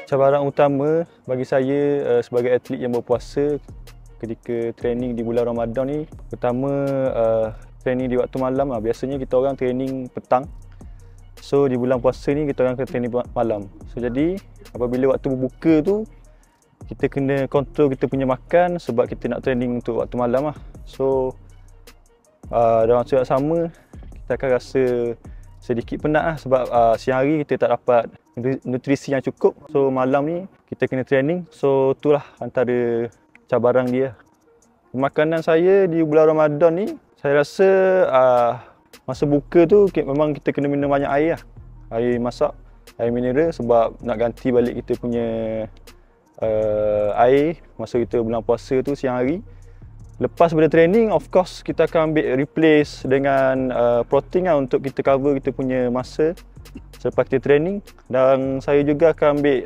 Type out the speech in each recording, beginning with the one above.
Cabaran utama bagi saya sebagai atlet yang berpuasa ketika training di bulan Ramadan ni, pertama training di waktu malam lah. Biasanya kita orang training petang. So di bulan puasa ni kita orang kena training malam. So jadi apabila waktu berbuka tu kita kena kontrol kita punya makan sebab kita nak training untuk waktu malam lah. So dalam waktu yang sama kita akan rasa sedikit penat lah sebab siang hari kita tak dapat nutrisi yang cukup. So malam ni kita kena training. So itulah antara cabaran dia. Makanan saya di bulan Ramadan ni, saya rasa masa buka tu memang kita kena minum banyak air lah. Air masak, air mineral sebab nak ganti balik kita punya air masa kita bulan puasa tu siang hari. Lepas pada training, of course kita akan ambil replace dengan protein lah untuk kita cover kita punya masa selepas kita training. Dan saya juga akan ambil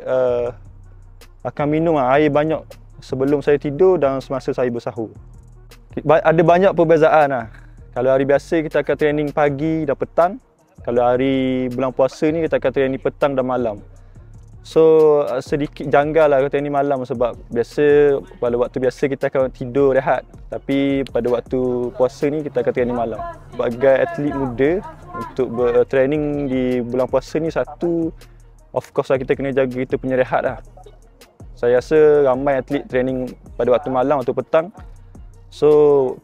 akan minum air banyak sebelum saya tidur dan semasa saya bersahur. Ada banyak perbezaan lah. Kalau hari biasa kita akan training pagi dan petang. Kalau hari bulan puasa ni kita akan training petang dan malam. So sedikit janggal lah training malam sebab biasa pada waktu biasa kita akan tidur rehat. Tapi pada waktu puasa ni kita akan training malam. Sebagai atlet muda untuk bertraining di bulan puasa ni, satu of course lah kita kena jaga kita punya rehat lah. Saya rasa ramai atlet training pada waktu malam atau petang. So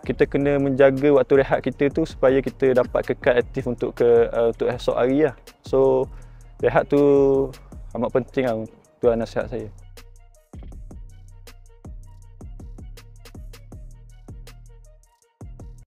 kita kena menjaga waktu rehat kita tu supaya kita dapat kekal aktif untuk esok hari lah. So rehat tu amat penting lah, tu nasihat saya.